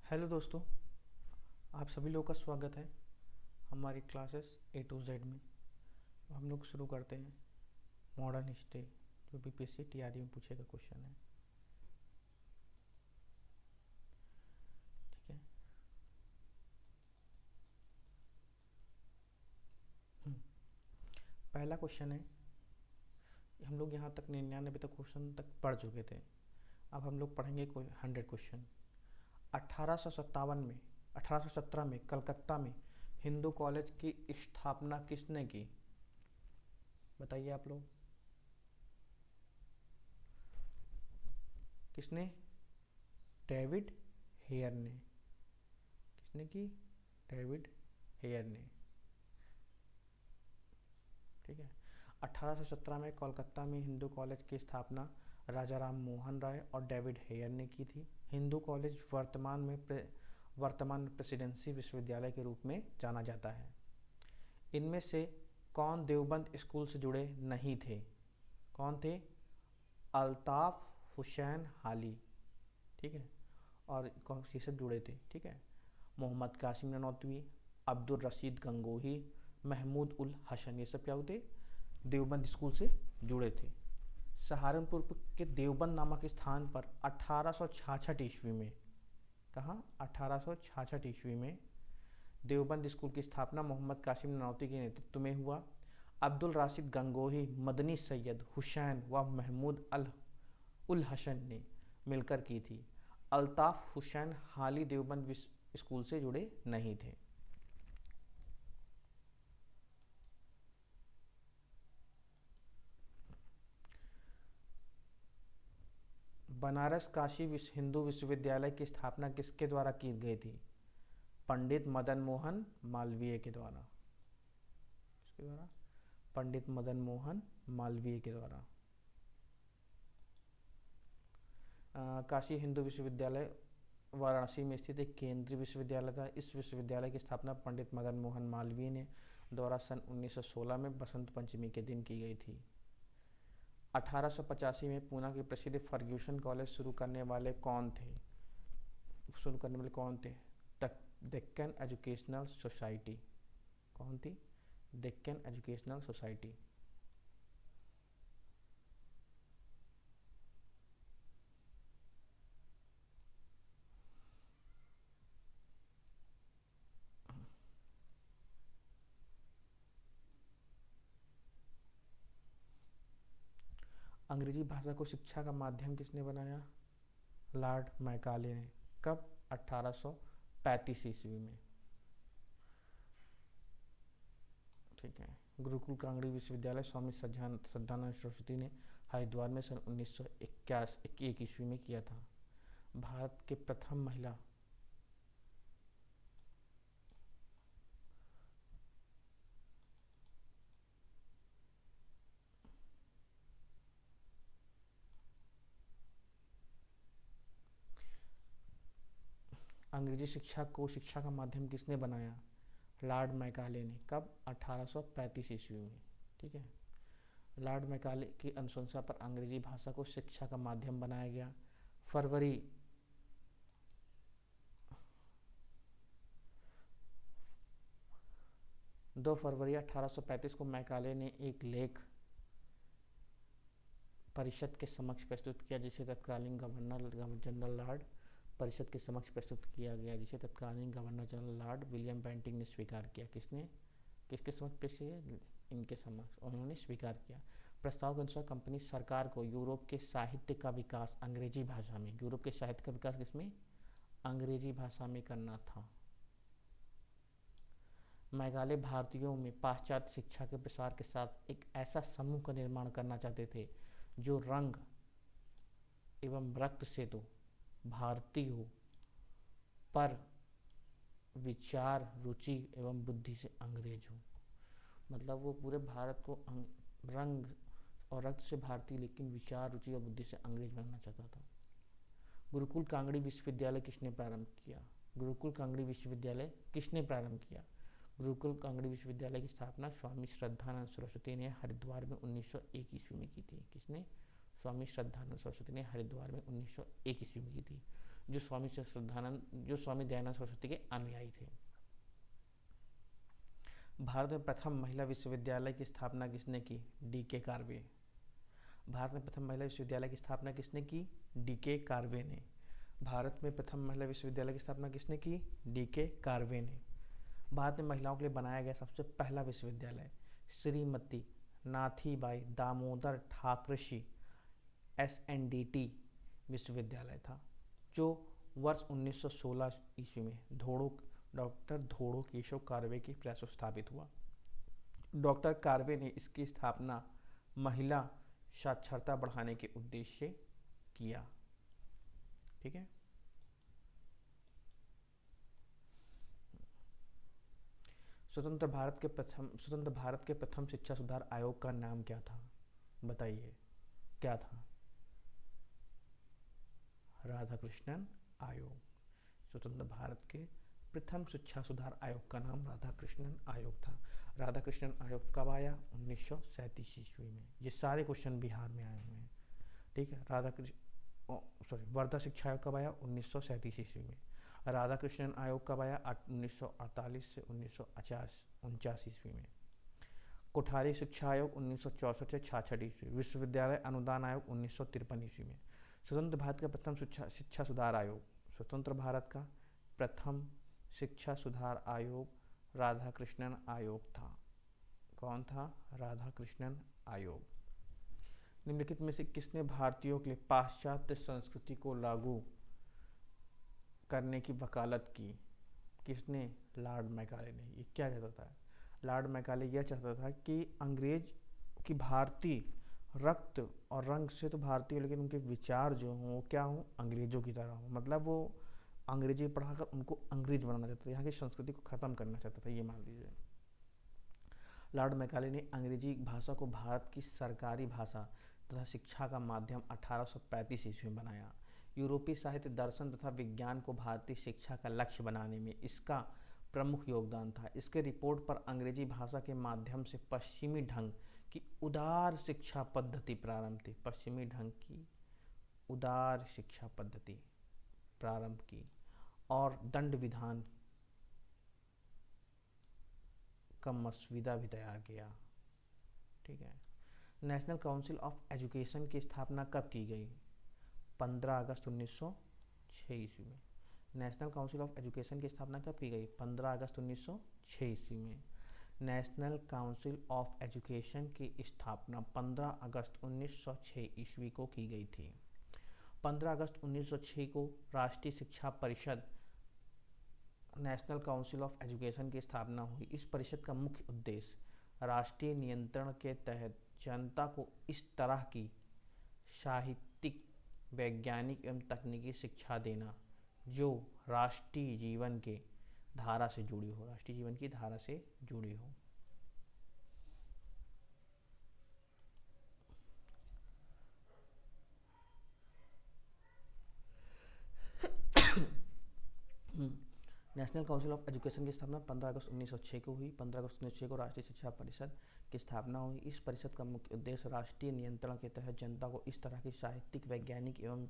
Hello दोस्तों, आप सभी लोगों का स्वागत है हमारी क्लासेस ए टू जेड में। हम लोग शुरू करते हैं मॉडर्न हिस्ट्री, जो बीपीएससी टीआरई में पूछेगा क्वेश्चन है। ठीक है। हम्म, पहला क्वेश्चन है। हम लोग यहाँ तक 99 तक क्वेश्चन तक पढ़ चुके थे। अब हम लोग पढ़ेंगे कोई 100 क्वेश्चन। 1817 में कलकत्ता में हिंदू कॉलेज की स्थापना किसने की? बताइए आप लोग। किसने? डेविड हेयर ने। किसने की? डेविड हेयर ने। ठीक है। 1817 में कोलकाता में हिंदू कॉलेज की स्थापना राजा राम मोहन राय और डेविड हेयर ने की थी। हिंदू कॉलेज वर्तमान में प्रेसिडेंसी विश्वविद्यालय के रूप में जाना जाता है। इनमें से कौन देवबंद स्कूल से जुड़े नहीं थे? कौन थे? अल्ताफ हुसैन हाली। ठीक है। और कौन सी से जुड़े थे? ठीक है। मोहम्मद कासिम ननौतवी, अब्दुल रशीद गंगोही, महमूद उल हसन, ये सब क्या होते? देवबंद स्कूल से जुड़े थे। सहारनपुर के देवबंद नामक स्थान पर 1866 ईस्वी में, कहाँ? 1866 ईस्वी में देवबंद स्कूल की स्थापना मोहम्मद कासिम ननौती के नेतृत्व में हुआ। अब्दुल राशिद गंगोही, मदनी सैयद हुसैन व महमूद अल उल हसन ने मिलकर की थी। अल्ताफ हुसैन हाली देवबंद स्कूल से जुड़े नहीं थे। बनारस काशी हिंदू विश्वविद्यालय की स्थापना किसके द्वारा की गई थी? पंडित मदन मोहन मालवीय के द्वारा। किसके द्वारा? पंडित मदन मोहन मालवीय के द्वारा। काशी हिंदू विश्वविद्यालय वाराणसी में स्थित एक केंद्रीय विश्वविद्यालय था। इस विश्वविद्यालय की स्थापना पंडित मदन मोहन मालवीय ने द्वारा सन 1916 में बसंत पंचमी के दिन की गई थी। 1885 में पूना के प्रसिद्ध फर्ग्यूसन कॉलेज शुरू करने वाले कौन थे? Deccan educational society. कौन थी? Deccan educational society. अंग्रेजी भाषा को शिक्षा का माध्यम किसने बनाया? लॉर्ड मैकाले ने। कब? 1835 ईस्वी में। ठीक है। गुरुकुल कांगड़ी विश्वविद्यालय स्वामी श्रद्धानंद सरस्वती ने हरिद्वार में सन 1921 ईस्वी में किया था। भारत के प्रथम महिला अंग्रेजी शिक्षा को शिक्षा का माध्यम किसने बनाया? लॉर्ड मैकाले ने। कब? 1835 ईस्वी में। ठीक है। लॉर्ड मैकाले की अनुशंसा पर अंग्रेजी भाषा को शिक्षा का माध्यम बनाया गया। फरवरी 2 फरवरी 1835 को मैकाले ने एक लेख परिषद के समक्ष प्रस्तुत किया, जिसे तत्कालीन गवर्नर जनरल लॉर्ड परिषद के समक्ष प्रस्तुत किया गया, जिसे तत्कालीन governor general lord William Bentinck ने स्वीकार किया। किसने? किसके समक्ष पेश किया? इनके समक्ष। उन्होंने स्वीकार किया। प्रस्ताव के अनुसार कंपनी सरकार को यूरोप के साहित्य का विकास अंग्रेजी भाषा में, यूरोप के साहित्य का विकास किसमें? अंग्रेजी भाषा में करना था। मैकाले भारतीयों में पाश्चात्य शिक्षा के प्रसार के साथ एक ऐसा समूह का निर्माण करना चाहते थे जो रंग एवं रक्त से तो भारतीय हो, पर विचार, रुचि एवं बुद्धि से अंग्रेज हो। मतलब वो पूरे भारत को रंग और रक्त से भारतीय, लेकिन विचार, रुचि और बुद्धि से अंग्रेज बनना चाहता था। गुरुकुल कांगड़ी विश्वविद्यालय किसने प्रारंभ किया? गुरुकुल कांगड़ी विश्वविद्यालय किसने प्रारंभ किया? गुरुकुल कांगड़ी विश्वविद्यालय की स्थापना स्वामी श्रद्धानंद सरस्वती ने हरिद्वार में 1901 ईस्वी में की थी। किसने? स्वामी श्रद्धानंद सरस्वती ने हरिद्वार में 1901 ईस्वी में की थी। जो स्वामी दयानंद सरस्वती के अनुयायी थे। भारत में प्रथम महिला विश्वविद्यालय की स्थापना किसने की? डी.के. कार्वे। भारत में प्रथम महिला विश्वविद्यालय की स्थापना किसने की? डी.के. कार्वे ने। भारत में प्रथम महिला विश्वविद्यालय की स्थापना किसने की? डी.के. कार्वे ने। भारत में महिलाओं के लिए बनाया गया सबसे पहला विश्वविद्यालय श्रीमती नाथीबाई दामोदर ठाकरसी SNDT विश्वविद्यालय था, जो वर्ष 1916 ईस्वी में डॉक्टर धोड़ो केशव कार्वे के प्रयासों से स्थापित हुआ। डॉक्टर कार्वे ने इसकी स्थापना महिला साक्षरता बढ़ाने के उद्देश्य से किया। ठीक है। स्वतंत्र भारत के प्रथम शिक्षा सुधार आयोग का नाम क्या था? बताइए, क्या था? राधाकृष्णन आयोग। स्वतंत्र भारत के प्रथम शिक्षा सुधार आयोग का नाम राधाकृष्णन आयोग था। राधाकृष्णन आयोग कब आया? 1937 ईस्वी में। ये सारे क्वेश्चन बिहार में आए हुए हैं। ठीक है। वर्धा शिक्षा आयोग कब आया? 1937 ईस्वी में। राधाकृष्णन आयोग कब आया? 1948 से 1949 ईस्वी में। कोठारी शिक्षा आयोग 1964 से 66 ईस्वी। विश्वविद्यालय अनुदान आयोग 1953 ईस्वी में। स्वतंत्र भारत का प्रथम शिक्षा सुधार आयोग, स्वतंत्र भारत का प्रथम शिक्षा सुधार आयोग राधाकृष्णन आयोग था। कौन था? राधाकृष्णन आयोग। निम्नलिखित में से किसने भारतीयों के लिए पाश्चात्य संस्कृति को लागू करने की वकालत की? किसने? लॉर्ड मैकाले ने। ये क्या चाहता था? लॉर्ड मैकाले यह चाहता था कि अंग्रेज की भारतीय रक्त और रंग से तो भारतीय, लेकिन उनके विचार जो हों वो क्या हों? अंग्रेजों की तरह हों। मतलब वो अंग्रेजी पढ़ाकर उनको अंग्रेज बनाना चाहता था, यहाँ की संस्कृति को ख़त्म करना चाहता था, ये मान लीजिए। लॉर्ड मैकाले ने अंग्रेजी भाषा को भारत की सरकारी भाषा तथा शिक्षा का माध्यम 1835 ईस्वी में बनाया। यूरोपीय साहित्य, दर्शन तथा विज्ञान को भारतीय शिक्षा का लक्ष्य बनाने में इसका प्रमुख योगदान था। इसके रिपोर्ट पर अंग्रेजी भाषा के माध्यम से पश्चिमी ढंग की उदार शिक्षा पद्धति प्रारंभ थी। पश्चिमी ढंग की उदार शिक्षा पद्धति प्रारंभ की और दंड विधान का मसविदा भी तैयार किया। ठीक है। नेशनल काउंसिल ऑफ एजुकेशन की स्थापना कब की गई? 15 अगस्त 1906 ईस्वी में। नेशनल काउंसिल ऑफ एजुकेशन की स्थापना कब की गई? 15 अगस्त 1906 ईस्वी में। नेशनल काउंसिल ऑफ एजुकेशन की स्थापना 15 अगस्त 1906 ईस्वी को की गई थी। 15 अगस्त 1906 को राष्ट्रीय शिक्षा परिषद नेशनल काउंसिल ऑफ एजुकेशन की स्थापना हुई। इस परिषद का मुख्य उद्देश्य राष्ट्रीय नियंत्रण के तहत जनता को इस तरह की साहित्यिक, वैज्ञानिक एवं तकनीकी शिक्षा देना जो राष्ट्रीय जीवन की धारा से जुड़ी हो। नेशनल काउंसिल ऑफ एजुकेशन की स्थापना 15 अगस्त 1906 को हुई। 15 अगस्त 1906 को राष्ट्रीय शिक्षा परिषद की स्थापना हुई। इस परिषद का मुख्य उद्देश्य राष्ट्रीय नियंत्रण के तहत जनता को इस तरह की साहित्यिक, वैज्ञानिक एवं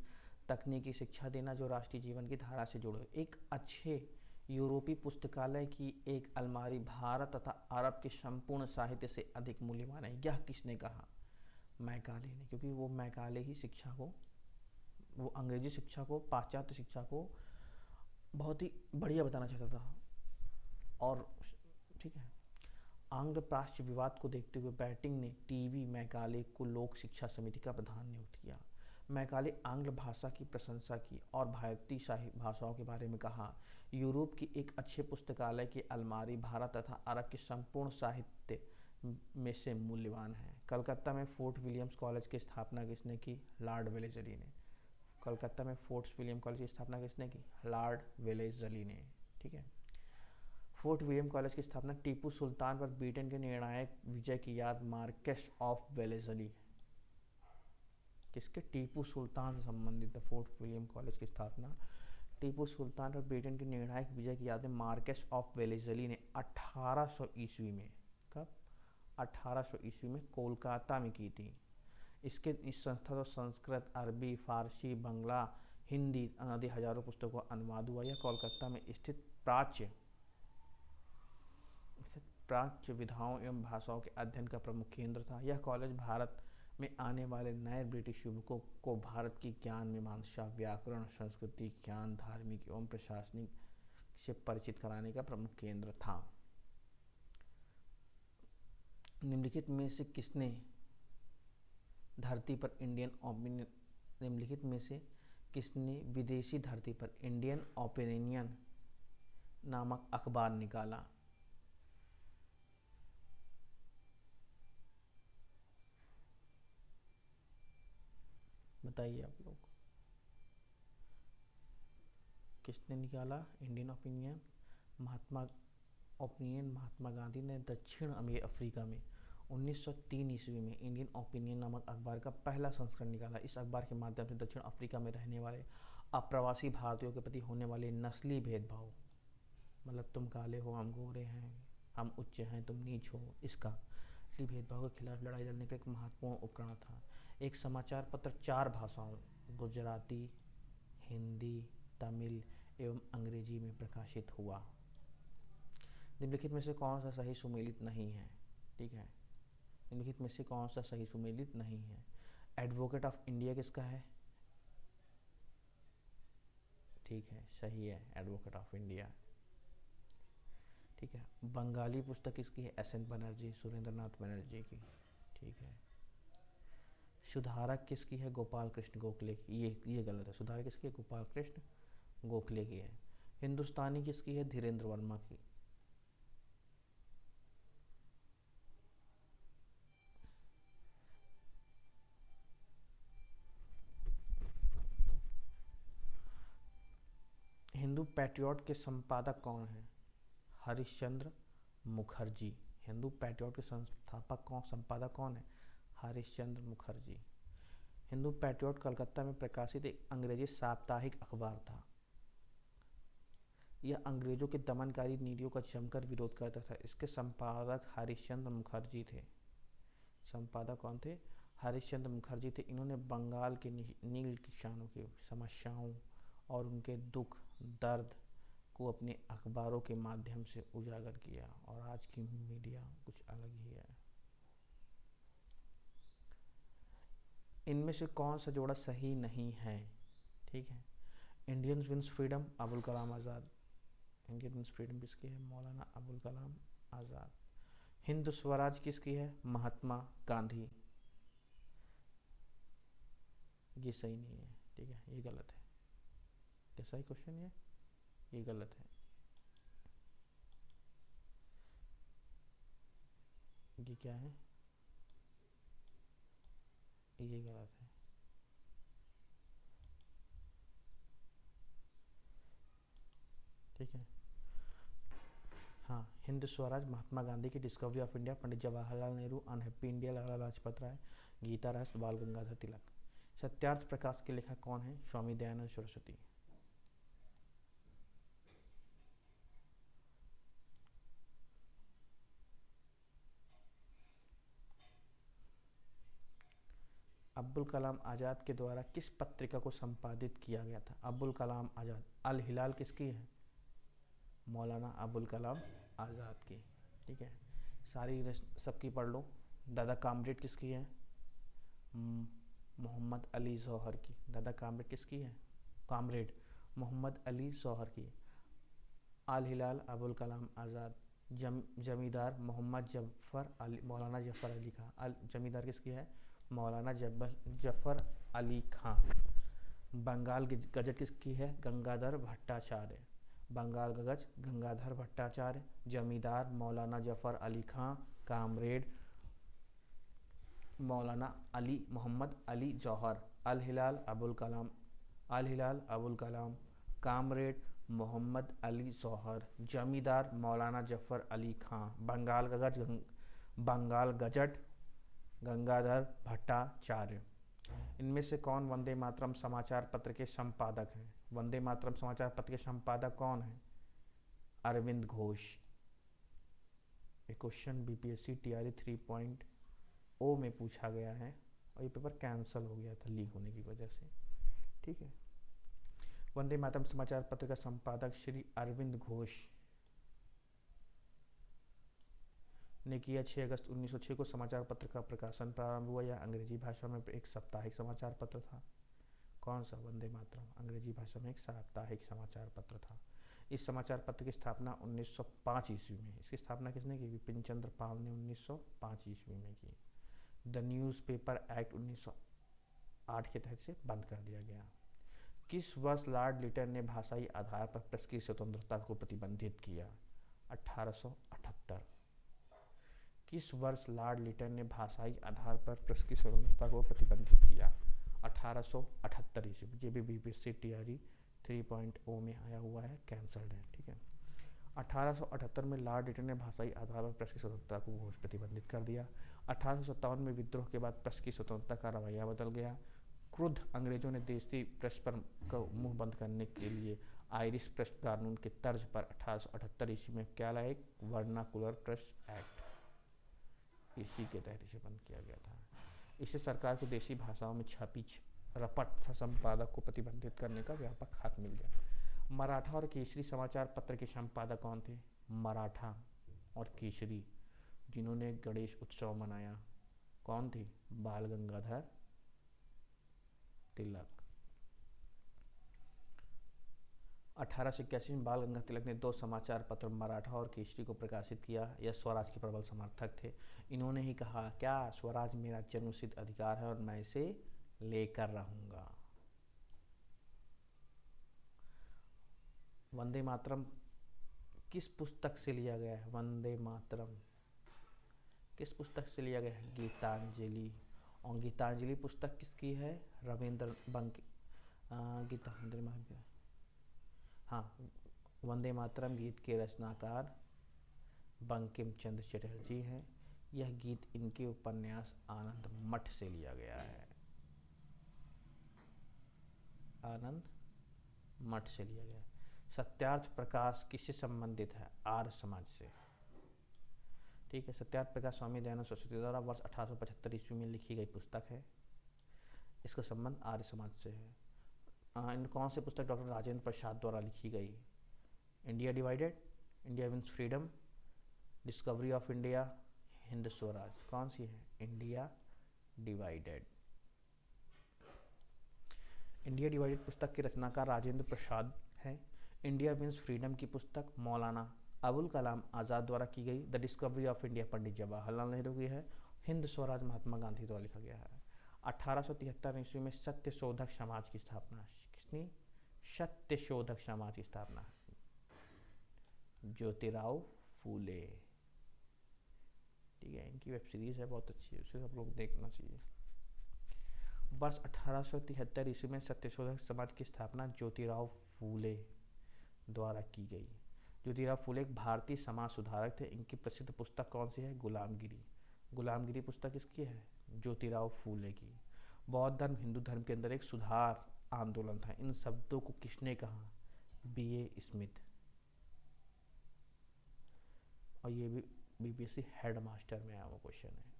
तकनीकी शिक्षा देना जो राष्ट्रीय जीवन की धारा से जुड़े। एक अच्छे यूरोपीय पुस्तकालय की एक अलमारी भारत तथा अरब के संपूर्ण साहित्य से अधिक मूल्यवान है। यह किसने कहा? मैकाले ने, क्योंकि वो मैकाले ही वो अंग्रेजी शिक्षा को, पाश्चात्य शिक्षा को बहुत ही बढ़िया बताना चाहता था। और ठीक है। आंग्ल प्राच्य विवाद को देखते हुए बैटिंग ने टीवी मैकाले को लोक शिक्षा समिति का प्रधान नियुक्त किया। मैकाले आंग्ल भाषा की प्रशंसा की और भारतीय भाषाओं के बारे में कहा। यूरोप की एक अच्छे पुस्तकालय की अलमारी भारत तथा अरब के संपूर्ण साहित्य में से मूल्यवान है। कलकत्ता में फोर्ट विलियम्स कॉलेज की स्थापना किसने की? लॉर्ड वेलेज़ली ने। कलकत्ता में फोर्ट विलियम कॉलेज की स्थापना किसने की? लॉर्ड वेलेज़ली ने। ठीक है। फोर्ट विलियम कॉलेज की स्थापना टीपू सुल्तान पर ब्रिटेन के निर्णायक विजय की याद मार्क्वेस ऑफ वेलेज़ली, किसके? टीपू सुल्तान से संबंधित है। फोर्ट विलियम कॉलेज की स्थापना टीपू सुल्तान पर ब्रिटेन के निर्णायक विजय की याद में मार्क्वेस ऑफ वेलेज़ली ने 1800 ईस्वी में, कब? 1800 ईस्वी में कोलकाता में की थी। इस संस्था को संस्कृत, अरबी, फारसी, बंगला, हिंदी अनादि हजारों पुस्तकों का अनुवाद हुआ। यह कोलकाता में स्थित प्राच्य विधाओं एवं भाषाओं के अध्ययन का प्रमुख केंद्र था। यह कॉलेज भारत में आने वाले नए ब्रिटिश युवकों को भारत की ज्ञान मीमांसा, व्याकरण, संस्कृति, ज्ञान, धार्मिक एवं प्रशासनिक से परिचित कराने का प्रमुख केंद्र था। निम्नलिखित में से किसने धरती पर निम्नलिखित में से किसने विदेशी धरती पर इंडियन ओपिनियन नामक अखबार निकाला? बताइए आप लोग, किसने निकाला इंडियन ओपिनियन? महात्मा गांधी ने दक्षिण अफ्रीका में 1903 ईस्वी में इंडियन ओपिनियन नामक अखबार का पहला संस्करण निकाला। इस अखबार के माध्यम से दक्षिण अफ्रीका में रहने वाले अप्रवासी भारतीयों के प्रति होने वाले नस्ली भेदभाव, मतलब तुम काले हो हम गोरे हैं, हम उच्च हैं तुम नीच हो, इसका नस्ली भेदभाव के खिलाफ लड़ाई लड़ने का एक महत्वपूर्ण उपकरण था। एक समाचार पत्र 4 भाषाओं गुजराती, हिंदी, तमिल एवं अंग्रेजी में प्रकाशित हुआ। निम्नलिखित में से कौन सा सही सुमेलित नहीं है? ठीक है, निम्नलिखित में से कौन सा सही सुमेलित नहीं है? एडवोकेट ऑफ इंडिया किसका है? ठीक है, सही है, एडवोकेट ऑफ इंडिया। ठीक है, बंगाली पुस्तक किसकी है? एस एन बनर्जी, सुरेंद्रनाथ बनर्जी की। ठीक है, सुधारक किसकी है? गोपाल कृष्ण गोखले की। ये गलत है, सुधारक किसकी है? गोपाल कृष्ण गोखले की है। हिंदुस्तानी किसकी है? धीरेन्द्र वर्मा की। हिंदू पैट्रियट के संपादक कौन है? हरिश्चंद्र मुखर्जी। हिंदू पैट्रियट के संपादक कौन है? हरिश्चंद्र मुखर्जी। हिंदू पैट्रियट कलकत्ता में प्रकाशित एक अंग्रेजी साप्ताहिक अखबार था। यह अंग्रेजों के दमनकारी नीतियों का जमकर विरोध करता था। इसके संपादक हरिश्चंद्र मुखर्जी थे। संपादक कौन थे? हरिश्चंद्र मुखर्जी थे। इन्होंने बंगाल के नील किसानों की समस्याओं और उनके दुख दर्द को अपने अखबारों के माध्यम से उजागर किया, और आज की मीडिया कुछ अलग ही है। इनमें से कौन सा जोड़ा सही नहीं है? ठीक है, Indian wins freedom Abul Kalam Azad. Indian wins freedom किसकी है? मौलाना अबुल कलाम आज़ाद। हिंद स्वराज किसकी है? महात्मा गांधी। ये सही नहीं है, ठीक है, ये गलत है। कैसा ही क्वेश्चन है, ये गलत है, ये क्या है? ये गलत है। ठीक है, हाँ, हिंद स्वराज महात्मा गांधी की, discovery of India Pandit Jawaharlal Nehru, unhappy India Lala Lajpat Rai, Gita राष्ट्र बाल गंगाधर तिलक। सत्यार्थ प्रकाश के लेखक कौन है? स्वामी दयानंद सरस्वती। अब्दुल कलाम आज़ाद के द्वारा किस पत्रिका को संपादित किया गया था? अब्दुल कलाम आज़ाद। अल हिलाल किसकी है? मौलाना अबुल कलाम आज़ाद की। ठीक है, सारी सबकी पढ़ लो। दादा कामरेड किसकी है? मोहम्मद अली जौहर की। दादा कामरेड किसकी है? कामरेड मोहम्मद अली जौहर की। अल हिलाल अबुल कलाम आज़ाद। जमींदार मोहम्मद जफ़र अली, मौलाना जफ़र अली खां। जमींदार किसकी है? मौलाना जफ़र अली खां। बंगाल गजट किसकी है? गंगाधर भट्टाचार्य। बंगाल गजट गंगाधर भट्टाचार्य। जमींदार मौलाना जफ़र अली खां। कामरेड मौलाना अली मोहम्मद अली जौहर। अल हिलाल अबुल कलाम। अल हिलाल अबुल कलाम। कामरेड मोहम्मद अली जौहर। जमींदार मौलाना जफ़र अली खां। बंगाल गजट गंगाधर भट्टाचार्य। इनमें से कौन वंदे मातरम समाचार पत्र के संपादक हैं? वंदे मातरम समाचार पत्र के संपादक कौन है? अरविंद घोष। ये क्वेश्चन बीपीएससी टीआरई 3.0 में पूछा गया है, और ये पेपर कैंसिल हो गया था लीक होने की वजह से। ठीक है, वंदे मातरम समाचार पत्र का संपादक श्री अरविंद घोष ने किया। 6 अगस्त 1906 को समाचार पत्र का प्रकाशन प्रारंभ हुआ। यह अंग्रेजी भाषा में एक साप्ताहिक समाचार पत्र था। कौन सा? वंदे मातरम अंग्रेजी भाषा में एक साप्ताहिक समाचार पत्र था। इस समाचार पत्र की स्थापना 1905 ईस्वी में, इसकी स्थापना किसने की? बिपिन चंद्र पाल ने 1905 ईस्वी में की। द न्यूज़पेपर एक्ट 1908 के तहत से बंद कर दिया गया। किस वर्ष लॉर्ड लिटन ने भाषाई आधार पर प्रेस की स्वतंत्रता को प्रतिबंधित किया? 1878। किस वर्ष लॉर्ड लिटन ने भाषाई आधार पर प्रेस की स्वतंत्रता को प्रतिबंधित किया? 1878 ईस्वी। ये भी BBC TRE 3.0 में आया हुआ है, कैंसल्ड है। ठीक है, 1878 में लॉर्ड लिटन ने भाषाई आधार पर प्रेस की स्वतंत्रता को प्रतिबंधित कर दिया। 1857 में विद्रोह के बाद प्रेस की स्वतंत्रता का रवैया बदल गया। क्रुद्ध अंग्रेजों ने देसी प्रेस पर का मुंह बंद करने के लिए आयरिश प्रेस कानून के तर्ज पर 1878 ईस्वी में क्या लाए? एक वर्नाकुलर प्रेस एक्ट। इसी के तहत इसे बंद किया गया था। इससे सरकार को देसी भाषाओं में छपी रपट तथा संपादक को प्रतिबंधित करने का व्यापक हक मिल गया। मराठा और केसरी समाचार पत्र के संपादक कौन थे? मराठा और केसरी, जिन्होंने गणेश उत्सव मनाया, कौन थे? बाल गंगाधर तिलक। 1881 में बाल गंगाधर तिलक ने 2 समाचार पत्र मराठा और केसरी को प्रकाशित किया। यह स्वराज के प्रबल समर्थक थे। इन्होंने ही कहा, क्या स्वराज मेरा जन्मसिद्ध अधिकार है और मैं इसे लेकर रहूंगा। वंदे मातरम किस पुस्तक से लिया गया है? वंदे मातरम किस पुस्तक से लिया गया है? गीतांजलि। और गीतांजलि पुस्तक किसकी है? रविंद्र गीतांजलि, हाँ, वंदे मातरम गीत के रचनाकार बंकिम चंद्र चटर्जी हैं। यह गीत इनके उपन्यास आनंद मठ से लिया गया है। आनंद मठ से लिया गया। सत्यार्थ प्रकाश किससे संबंधित है? आर्य समाज से। ठीक है, सत्यार्थ प्रकाश स्वामी दयानंद सरस्वती द्वारा वर्ष 1875 ईस्वी में लिखी गई पुस्तक है। इसका संबंध आर्य समाज से है। इन कौन सी पुस्तक डॉक्टर राजेंद्र प्रसाद द्वारा लिखी गई? India divided, India wins freedom, discovery of India, Hind Swaraj. कौन सी है? India divided. इंडिया डिवाइडेड पुस्तक के रचनाकार राजेंद्र प्रसाद हैं। इंडिया विंस फ्रीडम की पुस्तक मौलाना अबुल कलाम आज़ाद द्वारा की गई। The discovery of India Pandit Jawaharlal Nehru की है। हिंद स्वराज महात्मा गांधी द्वारा लिखा गया है। 1873 ईस्वी में सत्य शोधक समाज की स्थापना किसने? सत्य शोधक समाज की स्थापना ज्योतिराव फूले। ठीक है, इनकी वेब सीरीज है, बहुत अच्छी है, उसे सब लोग देखना चाहिए। वर्ष 1873 ईस्वी में सत्यशोधक समाज की स्थापना ज्योतिराव फूले द्वारा की गई। ज्योतिराव फूले एक भारतीय समाज सुधारक थे। इनकी प्रसिद्ध पुस्तक कौन सी है? गुलामगिरी। गुलामगिरी पुस्तक किसकी है? ज्योतिराव फूले की। बौद्ध धर्म हिंदू धर्म के अंदर एक सुधार आंदोलन था। इन शब्दों को किसने कहा? B.A. स्मिथ। और ये भी BBC हेड मास्टर में आया हुआ क्वेश्चन है,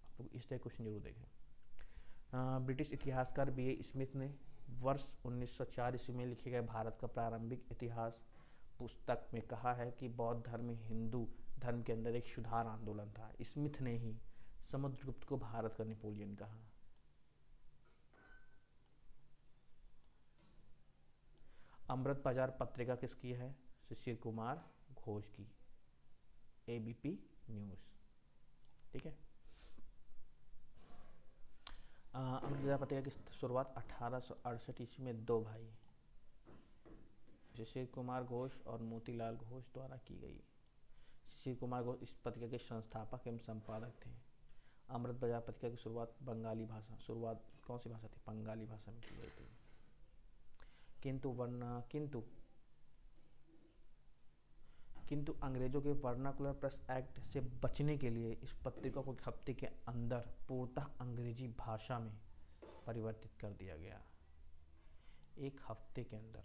आप लोग इस तरह क्वेश्चन जरूर देखें। ब्रिटिश इतिहासकार B.A. स्मिथ ने वर्ष 1904 ईस्वी में लिखे गए भारत का प्रारंभिक इतिहास पुस्तक में कहा है कि बौद्ध धर्म हिंदू धर्म के अंदर एक सुधार आंदोलन था। स्मिथ ने ही समुद्रगुप्त को भारत का नेपोलियन कहा। अमृत बाजार पत्रिका किसकी है? शिशिर कुमार घोष की। ABP news. ठीक है, अमृत बाजार पत्रिका की शुरुआत 1868 ईस्वी में 2 भाई शिशिर कुमार घोष और मोतीलाल घोष द्वारा की गई। शिशिर कुमार घोष इस पत्रिका के संस्थापक एवं संपादक थे। अमृत बाजार पत्रिका की शुरुआत बंगाली भाषा, शुरुआत कौन सी भाषा थी? बंगाली भाषा में की गई थी। किंतु अंग्रेजों के वर्नाकुलर प्रेस एक्ट से बचने के लिए इस पत्रिका को 1 हफ्ते के अंदर पूर्णतः अंग्रेजी भाषा में परिवर्तित कर दिया गया। 1 हफ्ते के अंदर।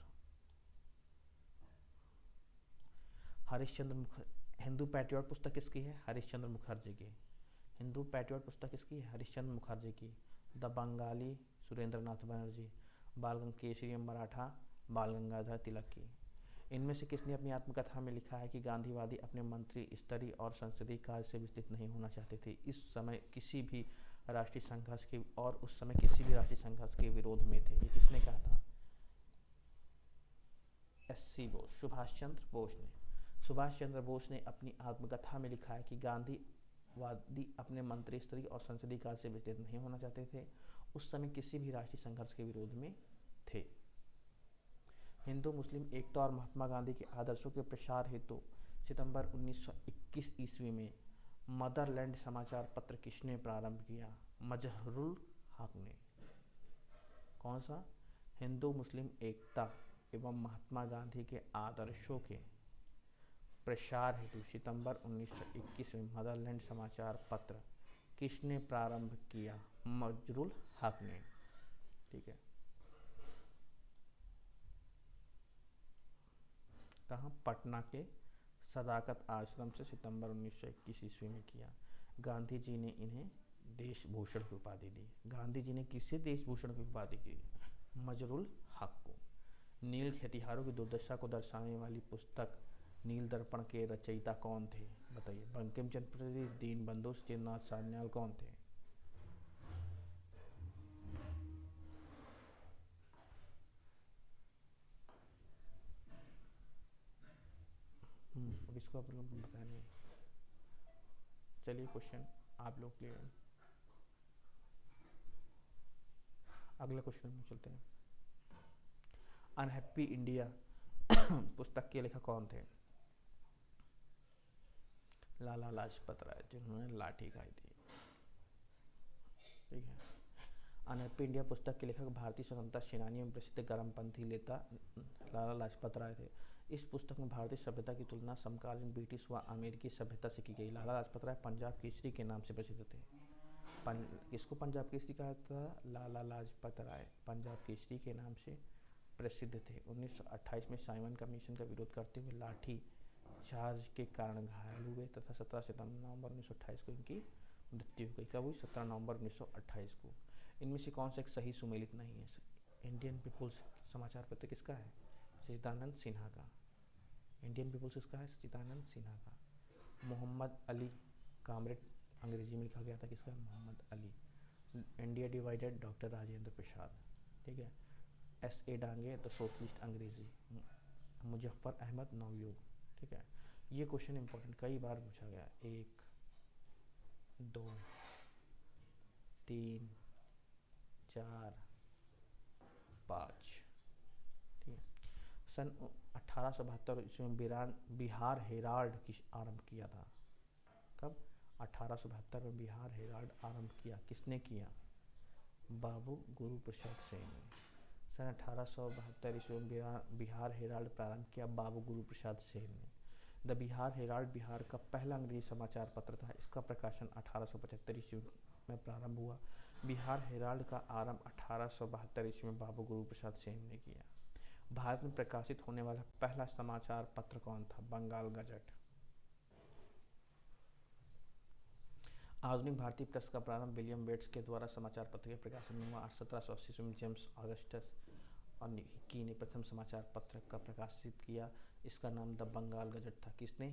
हरिश्चंद्र हिंदू पैट्रियट पुस्तक किसकी है? हरिश्चंद्र मुखर्जी की। हिंदू पैट्रियट पुस्तक किसकी है? हरिश्चंद्र मुखर्जी की। द बंगाली सुरेंद्र नाथ बनर्जी। बाल गंगा केसरी मराठा बाल गंगाधर तिलक की। इनमें से किसने अपनी आत्मकथा में लिखा है कि गांधीवादी अपने मंत्री स्तरीय और संसदीय कार्य से विस्तृत नहीं होना चाहते थे, इस समय किसी भी राष्ट्रीय संघर्ष के और उस समय किसी भी राष्ट्रीय संघर्ष के विरोध में थे? ये किसने कहा था? एस.सी. बोस, सुभाष चंद्र बोस ने। सुभाष चंद्र बोस ने अपनी आत्मकथा में लिखा है कि गांधीवादी अपने मंत्री स्तरीय और संसदीय कार्य से विस्तृत नहीं होना चाहते थे, उस समय किसी भी राष्ट्रीय संघर्ष के विरोध में थे। हिंदू मुस्लिम एकता और महात्मा गांधी के आदर्शों के प्रसार हेतु सितंबर 1921 ईस्वी में मदरलैंड समाचार पत्र किसने प्रारंभ किया? मजहरूल हक ने। कौन सा? हिंदू मुस्लिम एकता एवं महात्मा गांधी के आदर्शों के प्रसार हेतु सितंबर 1921 में मदरलैंड समाचार पत्र किसने प्रारंभ किया? मजरूल हक ने। ठीक है। कहाँ? पटना के सदाकत आश्रम से सितंबर 1921 ईस्वी में किया। गांधी जी ने इन्हें देशभूषण की उपाधि दी। गांधी जी ने किसे देशभूषण की उपाधि की? मजरूल हक को। नील खेतिहरों की दुर्दशा को दर्शाने वाली पुस्तक नील दर्पण के रचयिता कौन थे? बताइए। बंकिम चंद्र, दीनबंधु, सत्येंद्रनाथ सान्याल कौन थे? अब इसको आप लोग बता नहीं। चलिए क्वेश्चन आप लोग क्लियर। अगले क्वेश्चन में चलते हैं। अनहैप्पी इंडिया पुस्तक के लेखक कौन थे? लाला लाजपत राय, जिन्होंने लाठी खाई थी। ठीक है। अनहैप्पी इंडिया पुस्तक के लेखक भारतीय स्वतंत्रता सेनानी में प्रसिद्ध गर्मपंथी नेता लाला लाजपत राय थे। इस पुस्तक में भारतीय सभ्यता की तुलना समकालीन ब्रिटिश व अमेरिकी सभ्यता से की गई। लाला लाजपत राय पंजाब केसरी के नाम से प्रसिद्ध थे। किसको पंजाब केसरी कहा था? लाला लाजपत राय पंजाब केसरी के नाम से प्रसिद्ध थे। 1928 में साइमन कमीशन का विरोध करते हुए लाठी चार्ज के कारण घायल हुए तथा 17 नवंबर 1928 को इनकी मृत्यु हो गई। कब हुई? 17 नवंबर 1928 को। इनमें से कौन सा एक सही सुमेलित नहीं है? इंडियन पीपुल्स समाचार पत्र किसका है? सच्चिदानंद सिन्हा का। इंडियन पीपुल्स किसका है? सच्चिदानंद सिन्हा का। मोहम्मद अली कामरेड अंग्रेजी में लिखा गया था, किसका? Mohammad Ali. India divided doctor Rajendra Prasad. ठीक है। S.A. डांगे द सोशलिस्ट अंग्रेजी, मुजफ्फर अहमद नवयुग। ठीक है। ये क्वेश्चन इंपॉर्टेंट कई बार पूछा गया। 1 2 3 4 5। ठीक है। सन 1872 ईस्वी में बिहार हेराल्ड की आरंभ किया था। कब? 1872 में बिहार हेराल्ड आरंभ किया। किसने किया? बाबू गुरु प्रसाद सेन ने। सन 1872 ईस्वी में बिहार हेराल्ड प्रारंभ किया बाबू गुरु प्रसाद सेन ने। द बिहार हेराल्ड बिहार का पहला अंग्रेजी समाचार पत्र था। इसका प्रकाशन 1875 ईस्वी में प्रारंभ हुआ। बिहार हेराल्ड का आरंभ 1872 ईस्वी में बाबू गुरु प्रसाद सेन ने किया। भारत में प्रकाशित होने वाला पहला समाचार पत्र कौन था? बंगाल गजट। आधुनिक भारतीय प्रेस का प्रारंभ विलियम बेट्स के द्वारा समाचार पत्र के प्रकाशन में हुआ। 1780 में जेम्स ऑगस्टस और हिक्की ने प्रथम समाचार पत्र का प्रकाशित किया। इसका नाम द बंगाल गजट था। किसने?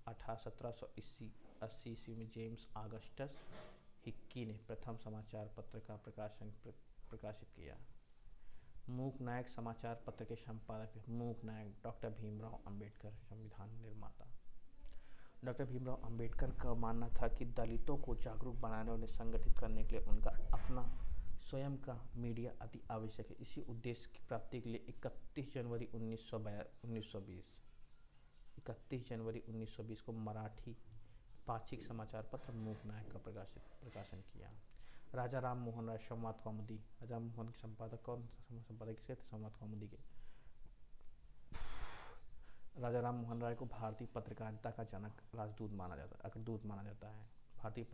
1780 ईस्वी में जेम्स ऑगस्टस हिक्की ने प्रथम समाचार पत्र का प्रकाशित किया। मूक नायक समाचार पत्र के संपादक थे। मूक नायक डॉक्टर भीमराव अंबेडकर, संविधान निर्माता। डॉक्टर भीमराव अंबेडकर का मानना था कि दलितों को जागरूक बनाने और उन्हें संगठित करने के लिए उनका अपना स्वयं का मीडिया अति आवश्यक है। इसी उद्देश्य की प्राप्ति के लिए 31 जनवरी 1920 को मराठी पाक्षिक समाचार पत्र मूक नायक का प्रकाशन किया। राजा राम मोहन राय संवाद कौमुदी। राजा राम मोहन के संपादक कौन? संपादक किसके थे? संवाद कौमुदी के। राजा राम मोहन राय को भारतीय पत्रकारिता का जनक राजदूत माना जाता है। भारतीय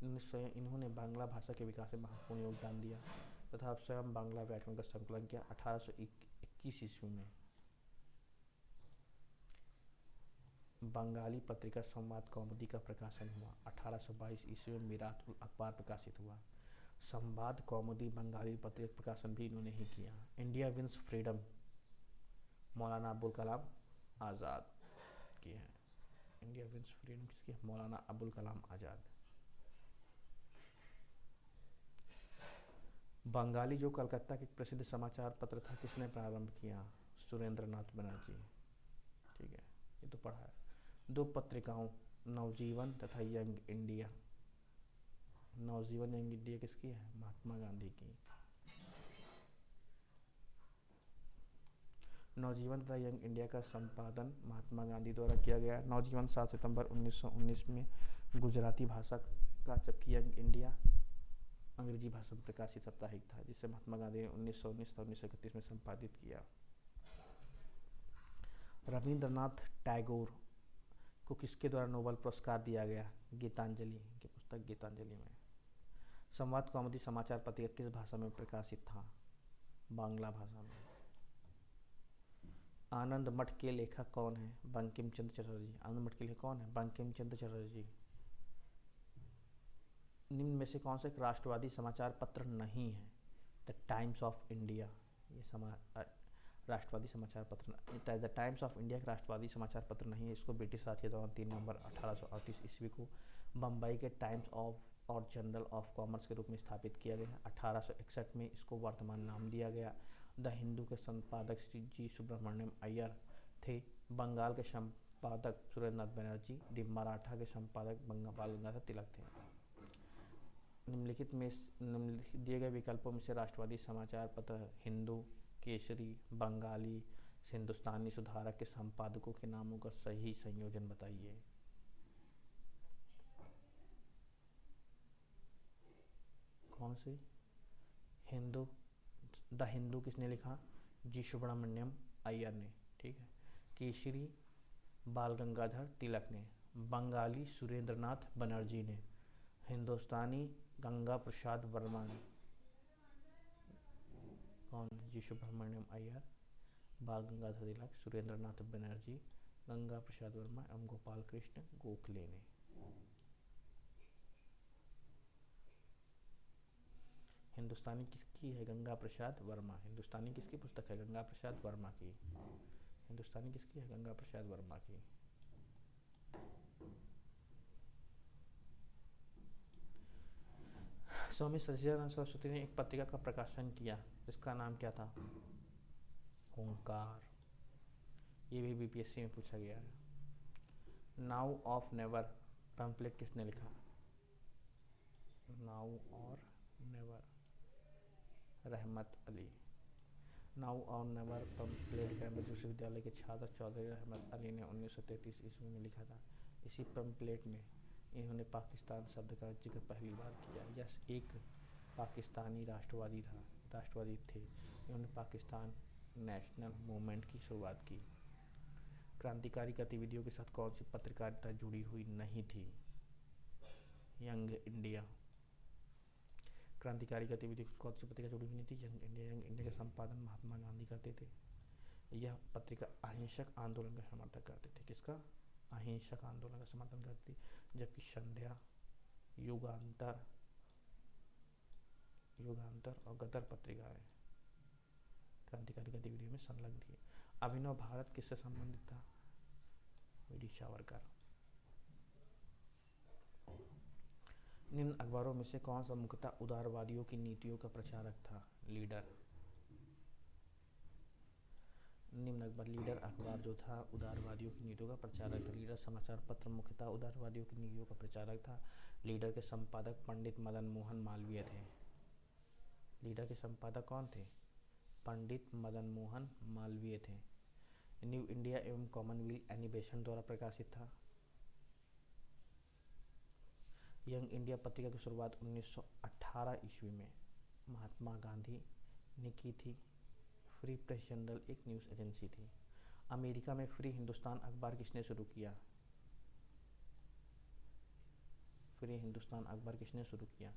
इन्होंने बांग्ला भाषा के विकास में महत्वपूर्ण योगदान दिया तथा स्वयं बांग्ला व्याकरण का संकलन किया। 1821 ईस्वी में बंगाली पत्रिका संवाद कौमुदी का प्रकाशन हुआ। 1822 ईस्वी में मीरातुल अखबार प्रकाशित हुआ। संवाद कौमुदी बंगाली पत्रिका प्रकाशन भी इन्होंने ही किया। India wins freedom Maulana Abul Kalam Azad की है। इंडिया विंस फ्रीडम किसकी है? मौलाना अबुल कलाम आज़ाद। बंगाली जो कलकत्ता के प्रसिद्ध समाचार पत्र था किसने प्रारंभ किया? सुरेंद्र नाथ बनर्जी। ठीक है, ये तो पढ़ा है। दो पत्रिकाओं नवजीवन तथा यंग इंडिया। नवजीवन यंग इंडिया किसकी है? महात्मा गांधी की। नवजीवन तथा यंग इंडिया का संपादन महात्मा गांधी द्वारा किया गया। नवजीवन 7 सितंबर 1919 में गुजराती भाषा का, जबकि यंग इंडिया अंग्रेजी भाषा में प्रकाशित साप्ताहिक था, जिसे महात्मा गांधी ने 1919 तथा 1931 में संपादित किया। रविंद्रनाथ टैगोर को किसके द्वारा नोबेल पुरस्कार दिया गया? गीतांजलि की पुस्तक गीतांजलि में। संवाद कौमुदी समाचार पत्रिका किस भाषा में प्रकाशित था? बांग्ला भाषा में। आनंद मठ के लेखक कौन है? बंकिम चंद्र चटर्जी। आनंद मठ के लेखक कौन है? बंकिम चंद्र चटर्जी। निम्न में से कौन सा एक राष्ट्रवादी समाचार पत्र नहीं है? The times of India. ये राष्ट्रवादी समाचार पत्र, द टाइम्स ऑफ इंडिया का राष्ट्रवादी समाचार पत्र नहीं है। इसको ब्रिटिश राज के दौरान 3 नवंबर 1838 ईस्वी को बम्बई के टाइम्स ऑफ और जर्नल ऑफ कॉमर्स के रूप में स्थापित किया गया। 1861 में इसको वर्तमान नाम दिया गया। द हिंदू के संपादक श्री जी सुब्रमण्यम अय्यर थे। बंगाल के संपादक सुरेंद्रनाथ बनर्जी। द मराठा के संपादक बाल गंगाधर तिलक थे। निम्नलिखित दिए गए विकल्पों में से राष्ट्रवादी समाचार पत्र हिंदू, केसरी, बंगाली, हिंदुस्तानी सुधारक के संपादकों के नामों का सही संयोजन बताइए। कौन सी? हिंदू। द हिंदू किसने लिखा? जी सुब्रमण्यम अय्यर ने। ठीक है। केसरी बाल गंगाधर तिलक ने। बंगाली सुरेंद्रनाथ बनर्जी ने। हिंदुस्तानी गंगा प्रसाद वर्मा ने। कौन? जी सुब्रमण्यम अय्यर, बाल गंगाधर तिलक, सुरेंद्रनाथ बनर्जी, गंगा प्रसाद वर्मा एवं गोपाल कृष्ण गोखले ने। हिंदुस्तानी किसकी है? गंगा प्रसाद वर्मा। हिंदुस्तानी किसकी पुस्तक है? गंगा प्रसाद वर्मा की। हिंदुस्तानी किसकी है? गंगा प्रसाद वर्मा की। स्वामी सच्चिदानंद सरस्वती ने एक पत्रिका का प्रकाशन किया, इसका नाम क्या था? ओंकार। ये भी बीपीएससी में पूछा गया है। नाउ ऑफ नेवर पैम्पलेट किसने लिखा? नाउ और नेवर, रहमत अली। नाउ और नेवर पैम्पलेट कैम्ब्रिज विश्वविद्यालय के छात्र चौधरी रहमत अली ने 1933 ईस्वी में लिखा था। इसी पैम्पलेट में इन्होंने पाकिस्तान शब्द का जिक्र पहली बार किया। यह एक पाकिस्तानी राष्ट्रवादी थे। इन्होंने पाकिस्तान नेशनल मूवमेंट की शुरुआत की। क्रांतिकारी गतिविधियों के साथ कौन सी पत्रकारिता जुड़ी हुई नहीं थी? Young India. क्रांतिकारी गतिविधियों से कौन सी पत्रिका जुड़ी हुई नहीं थी? Young India. यंग इंडिया का संपादन महात्मा गांधी करते थे। यह पत्रिका अहिंसक आंदोलन का समर्थन करते थे। किसका? अहिंसक आंदोलन का समर्थन करती थी। जबकि संध्या, युगांतर और गदर पत्रिकाएं क्रांतिकारी गतिविधियों में संलग्न थी। अभिनव भारत किससे संबंधित था? वीडी सावरकर। निम्न अखबारों में से कौन सा मुख्यतः उदारवादियों की नीतियों का प्रचारक था? लीडर। लीडर अखबार जो था उदारवादियों की नीतियों का प्रचारक था। लीडर समाचार पत्र मुख्यतः उदारवादियों की नीतियों का प्रचारक था। लीडर के संपादक पंडित मदन मोहन मालवीय थे। लीडर के संपादक कौन थे? पंडित मदन मोहन मालवीय थे। न्यू इंडिया एवं कॉमनवेल्थ एनिमेशन द्वारा प्रकाशित था। यंग इंडिया पत्रिका की शुरुआत 1918 ईस्वी में महात्मा गांधी ने की थी। फ्री प्रेस जनरल एक न्यूज़ एजेंसी थी। अमेरिका में फ्री हिंदुस्तान अखबार किसने शुरू किया? फ्री हिंदुस्तान अखबार किसने शुरू किया?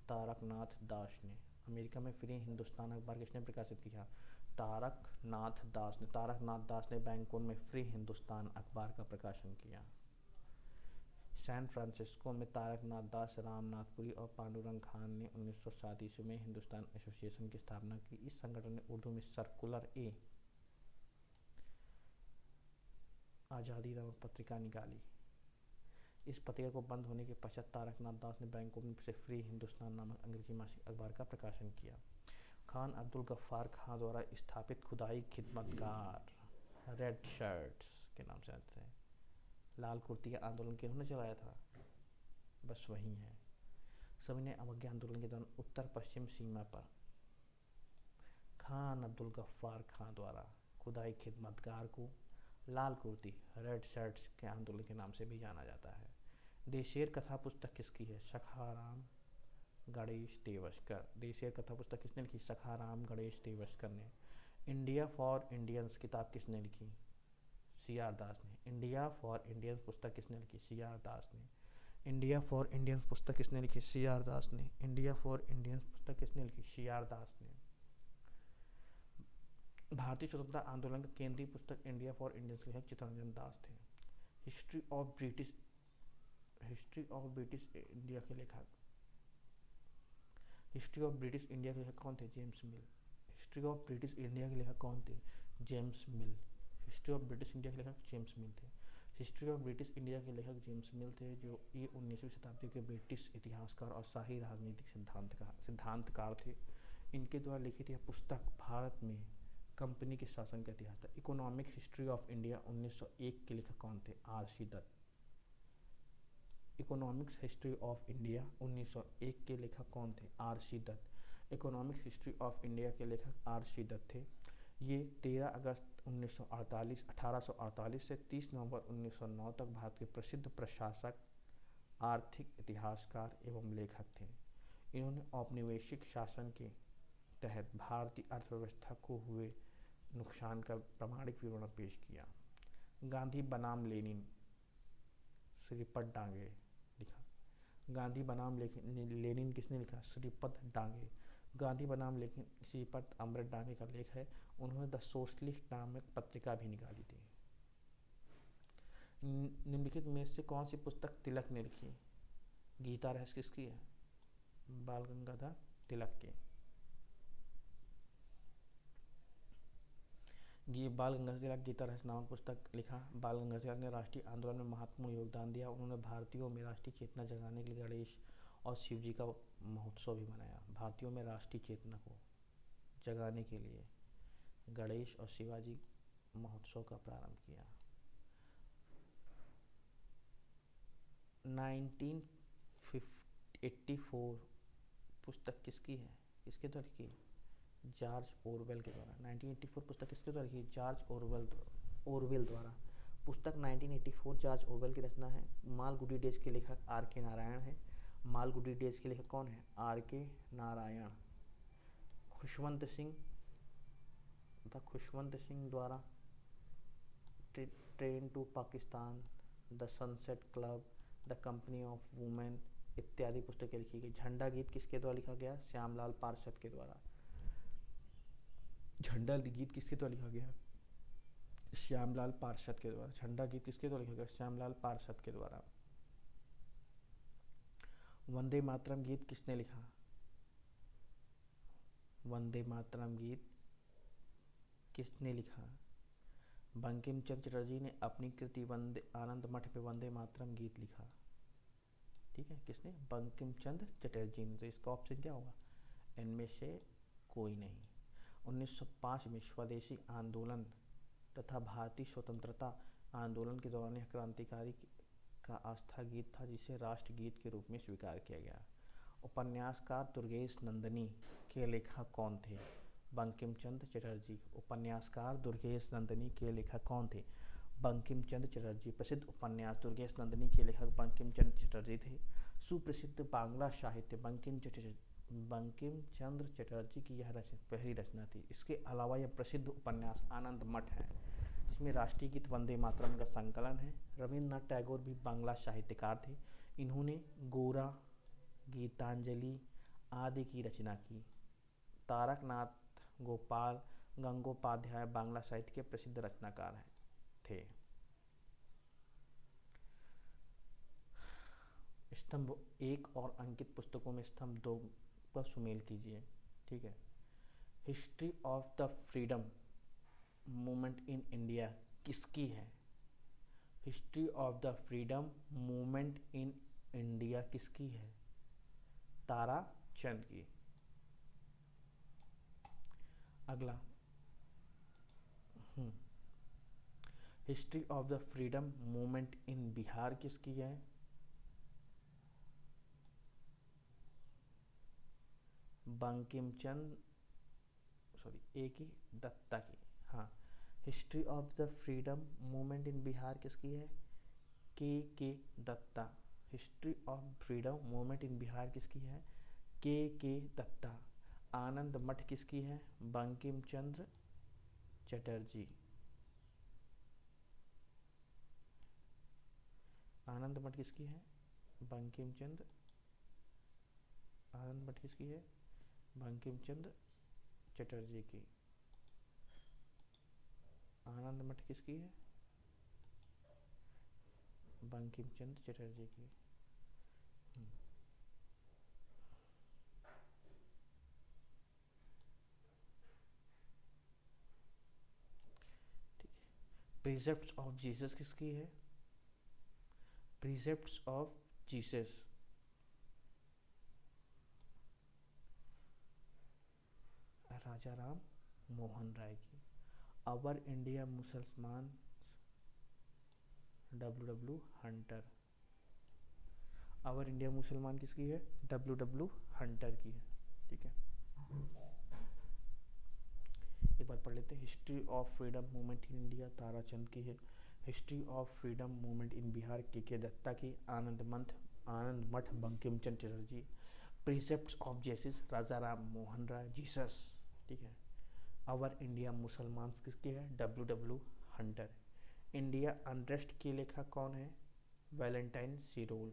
तारकनाथ दास ने। अमेरिका में फ्री हिंदुस्तान अखबार किसने प्रकाशित किया? तारकनाथ दास ने बैंकॉक में फ्री हिंदुस्तान अखबार का प्रकाशन किया। सैन फ्रांसिस्को में तारकनाथ दास, रामनाथपुरी और पांडुरंग खान ने 1907 ईस्वी में हिंदुस्तान एसोसिएशन की स्थापना की। इस संगठन ने उर्दू में सर्कुलर आज़ादी नामक पत्रिका निकाली। इस पत्रिका को बंद होने के पश्चात तारकनाथ दास ने बैंकॉक से फ्री हिंदुस्तान नामक अंग्रेजी मासिक अखबार का प्रकाशन किया। खान अब्दुल गफ्फार खां द्वारा स्थापित खुदाई खिदमतगार रेड शर्ट्स के नाम से आते हैं। लाल कुर्ती का आंदोलन किन्होंने चलाया था? बस वही है। सविनय अवज्ञा आंदोलन के दौरान उत्तर पश्चिम सीमा पर खान अब्दुल गफ्फार खां द्वारा खुदाई खिदमतगार को लाल कुर्ती रेड शर्ट्स के आंदोलन के नाम से भी जाना जाता है। देशेर कथा पुस्तक किसकी है? सखाराम गणेश तेवस्कर। देशेर कथा पुस्तक किसने लिखी? सखाराम गणेश तेवस्कर ने। इंडिया फॉर इंडियंस किताब किसने लिखी? सी.आर. दास ने। इंडिया फॉर इंडियंस पुस्तक किसने लिखी? सी.आर. दास ने। इंडिया फॉर इंडियंस पुस्तक किसने लिखी? सी.आर. दास ने। इंडिया फॉर इंडियंस पुस्तक किसने लिखी? सी.आर. दास ने। भारतीय स्वतंत्रता आंदोलन का केंद्रीय पुस्तक इंडिया फॉर इंडियंस के लेखक चित्तरंजन दास थे। हिस्ट्री ऑफ ब्रिटिश इंडिया के लेखक हिस्ट्री ऑफ ब्रिटिश इंडिया के लेखक कौन थे? James mill. History of British India के लेखक कौन थे? James mill. History of British India के लेखक जेम्स मिल थे। हिस्ट्री ऑफ ब्रिटिश इंडिया के लेखक जेम्स मिल थे, जो ये 19वीं शताब्दी के ब्रिटिश इतिहासकार और शाही राजनीतिक सिद्धांतकार थे। इनके द्वारा लिखित यह पुस्तक भारत में कंपनी के शासन का इतिहास था। इकोनॉमिक हिस्ट्री ऑफ इंडिया 1901 के लेखक कौन थे? RC. Dutt. Economics history of India 1901 के लेखक कौन थे? RC. Dutt. Economics history of India के लेखक आर.सी. दत्त थे। ये 13 अगस्त 1848 से 30 नवंबर 1909 तक भारत के प्रसिद्ध प्रशासक, आर्थिक इतिहासकार एवं लेखक थे। इन्होंने औपनिवेशिक शासन के तहत भारतीय अर्थव्यवस्था को हुए नुकसान का प्रामाणिक विवरण पेश किया। गांधी बनाम लेनिन श्रीपद डांगे लिखा। गांधी बनाम लेनिन किसने लिखा? श्रीपद डांगे। गांधी बनाम लेनिन श्रीपद अमृत डांगे का लेख है। उन्होंने द सोशलिस्ट नामक पत्रिका भी निकाली थी। निम्नलिखित में से कौन सी पुस्तक तिलक ने लिखी? गीता रहस्य किसकी है? बाल गंगाधर तिलक की। बाल गंगाधर तिलक गीता रहस्य नामक पुस्तक लिखा। बाल गंगाधर तिलक ने राष्ट्रीय आंदोलन में महत्वपूर्ण योगदान दिया। उन्होंने भारतीयों में राष्ट्रीय चेतना जगाने के लिए गणेश और शिव जी का महोत्सव भी मनाया। भारतीयों में राष्ट्रीय चेतना को जगाने के लिए गणेश और शिवाजी महोत्सव का प्रारंभ किया। 1984 पुस्तक किसकी है? किसके द्वारा लिखी? जॉर्ज ओरवेल के द्वारा। 1984 पुस्तक किसके द्वारा लिखी? जॉर्ज ओरवेल द्वारा। पुस्तक 1984 जॉर्ज ओरवेल की रचना है। मालगुडी डेज के लेखक आर.के. नारायण है। मालगुडी डेज के लेखक कौन है? आर.के. नारायण। खुशवंत सिंह द्वारा train to Pakistan, the sunset club, the company of women इत्यादि पुस्तकें लिखी गई। झंडा गीत किसके द्वारा लिखा गया? श्यामलाल पार्षद के द्वारा। झंडा गीत किसके द्वारा लिखा गया? श्यामलाल पार्षद के द्वारा। झंडा गीत किसके द्वारा लिखा गया? श्यामलाल पार्षद के द्वारा। वंदे मातरम गीत किसने लिखा? वंदे मातरम गीत किसने लिखा? बंकिम चंद्र चटर्जी ने अपनी कृति वंदे आनंद मठ पे वंदे मातरम गीत लिखा। ठीक है, किसने? बंकिम चंद्र चटर्जी ने। तो इसका ऑप्शन क्या होगा? इनमें से कोई नहीं। 1905 में स्वदेशी आंदोलन तथा भारतीय स्वतंत्रता आंदोलन के दौरान यह क्रांतिकारी का आस्था गीत था, जिसे राष्ट्रगीत के रूप में स्वीकार किया गया। उपन्यासकार दुर्गेश नंदिनी के लेखक कौन थे? बंकिम चंद्र चटर्जी। उपन्यासकार दुर्गेश नंदिनी के लेखक कौन थे? बंकिम चंद्र चटर्जी। प्रसिद्ध उपन्यास दुर्गेश नंदिनी के लेखक बंकिम चंद्र चटर्जी थे। सुप्रसिद्ध बांग्ला साहित्य बंकिम चंद्र चटर्जी की यह पहली रचना थी। इसके अलावा यह प्रसिद्ध उपन्यास आनंद मठ है, जिसमें राष्ट्रीय गीत वंदे मातरम का संकलन है। रविन्द्रनाथ टैगोर भी बांग्ला साहित्यकार थे। इन्होंने गोरा, गीतांजलि आदि की रचना की। तारकनाथ गोपाल गंगोपाध्याय बांग्ला साहित्य के प्रसिद्ध रचनाकार थे। स्तंभ 1 और अंकित पुस्तकों में स्तंभ 2 पर सुमेल कीजिए। ठीक है। History of the freedom movement in India किसकी है? History of the freedom movement in India किसकी है? ताराचंद की। अगला, history of the freedom movement in Bihar किसकी है? बंकिम चंद्र, सॉरी एक ही, दत्ता की। हाँ, history of the freedom movement in Bihar किसकी है? K Datta. History of freedom movement in Bihar किसकी है? के दत्ता। आनंद मठ किसकी है? बंकिम चंद्र चटर्जी। आनंद मठ किसकी है? बंकिम चंद्र। आनंद मठ किसकी है? बंकिम चंद्र चटर्जी की। आनंद मठ किसकी है? बंकिम चंद्र चटर्जी की। प्रीसेप्ट्स ऑफ जीसस किसकी है? प्रीसेप्ट्स ऑफ जीसस, राजा राम मोहन राय की। अवर इंडिया मुसलमान, डब्ल्यू हंटर। अवर इंडिया मुसलमान किसकी है? डब्ल्यू हंटर की है। ठीक है, एक बार पढ़ लेते हैं। History of freedom movement in India Tarachand की है। History of freedom movement in Bihar K Datta की। Anand Math Bankim Chandra Chatterjee. Precepts of Jesus Raja Ram Mohan Roy, Jesus. ठीक है। अवर इंडिया मुसलमान किसके है? W Hunter. इंडिया अनरेस्ट के लेखक कौन है? वैलेंटाइन सिरोल।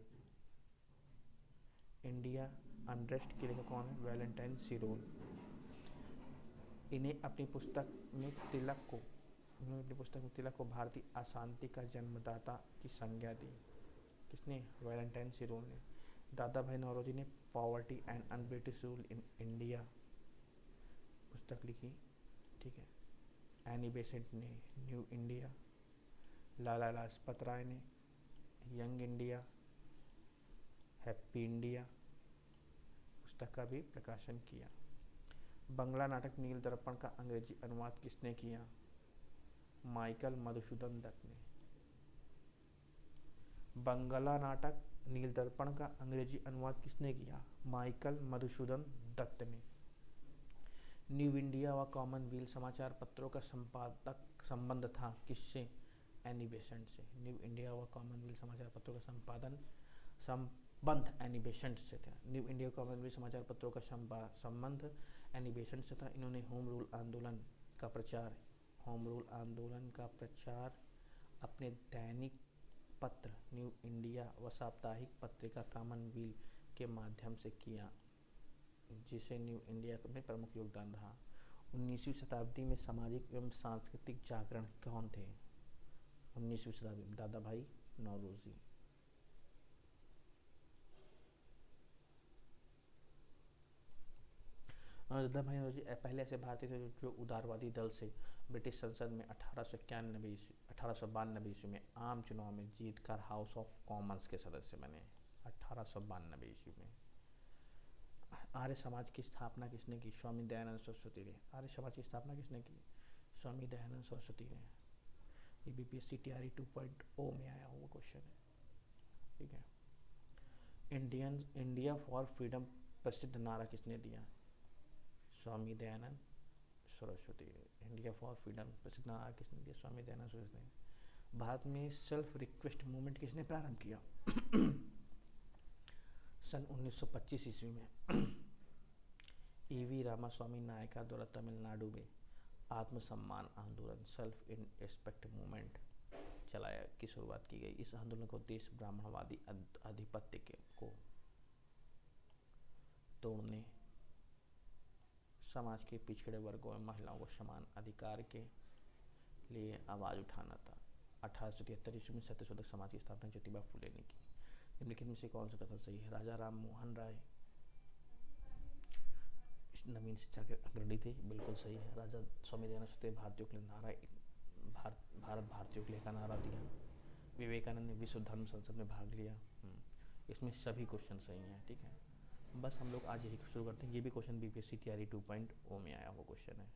इंडिया अनरेस्ट के लेखक कौन है? वैलेंटाइन सिरोल। इन्हें अपनी पुस्तक में तिलक को भारतीय अशांति का जन्मदाता की संज्ञा दी। किसने? वैलेंटाइन सिरोल ने। दादा भाई नौरोजी ने poverty and un-British rule in India पुस्तक लिखी। ठीक है। एनी बेसेंट ने न्यू इंडिया। लाला लाजपत राय ने यंग इंडिया, हैप्पी इंडिया पुस्तक का भी प्रकाशन किया। बंगला नाटक नील दर्पण का अंग्रेजी अनुवाद किसने किया? माइकल मधुसूदन दत्त ने। बंगला नाटक नील दर्पण का अंग्रेजी अनुवाद किसने किया? माइकल मधुसूदन दत्त ने। न्यू इंडिया व कॉमनवेल्थ समाचार पत्रों का संपादक संबंध था किससे? एनी बेसेंट से। न्यू इंडिया व कॉमनवेल्थ समाचार पत्रों का संबंध एनी बेसेंट से था। न्यू इंडिया कॉमनवेल्थ समाचार पत्रों का संबंध एनी बेसेंट से था। इन्होंने होम रूल आंदोलन का प्रचार अपने दैनिक पत्र न्यू इंडिया व साप्ताहिक पत्रिका कॉमनवेल्थ के माध्यम से किया, जिसे न्यू इंडिया में प्रमुख योगदान रहा। 19वीं शताब्दी में सामाजिक एवं सांस्कृतिक जागरण कौन थे? 19वीं शताब्दी में दादा भाई नौरोजी। दादा भाई नौरोजी पहले ऐसे भारतीय थे जो उदारवादी दल से ब्रिटिश संसद में 1892 ईस्वी में आम चुनाव में जीतकर हाउस ऑफ कॉमन्स के सदस्य बने। 1892 ईस्वी में। आर्य समाज की स्थापना किसने की? स्वामी दयानंद सरस्वती ने। आर्य समाज की स्थापना किसने की? स्वामी दयानंद सरस्वती ने। ये बीपीएससी टीआरई 2.0 में आया हुआ क्वेश्चन है। ठीक है। इंडिया फॉर फ्रीडम प्रसिद्ध नारा किसने दिया? स्वामी दयानंद सरस्वती ने। इंडिया फॉर फ्रीडम प्रसिद्ध नारा किसने दिया? स्वामी दयानंद सरस्वती ने। भारत में सेल्फ रिक्वेस्ट मूवमेंट किसने प्रारंभ किया? सन 1925 ईस्वी में। ईवी रामास्वामी नायका द्वारा तमिलनाडु में आत्मसम्मान आंदोलन सेल्फ रिस्पेक्ट मूवमेंट चलाया की शुरुआत की गई। इस आंदोलन का उद्देश्य ब्राह्मणवादी आधिपत्य को तोड़ने, समाज के पिछड़े वर्गों में महिलाओं को समान अधिकार के लिए आवाज़ उठाना था। 1873 ईस्वी में सत्यशोधक समाज की स्थापना ज्योतिबा फुले ने की। निम्नलिखित में से कौन सा कथन सही है? राजा राम मोहन राय नवीन शिक्षा के अग्रणी थे, बिल्कुल सही है। राजा स्वामी दयानंद सरस्वती भारतीयों के लिए भारत भारतीयों के लिए का नारा दिया। विवेकानंद ने विश्व धर्म संसद में भाग लिया। इसमें सभी क्वेश्चन सही हैं, ठीक है। बस हम लोग आज यही शुरू करते हैं। ये भी क्वेश्चन बीपीएससी तैयारी 2.0 में आया हुआ क्वेश्चन है।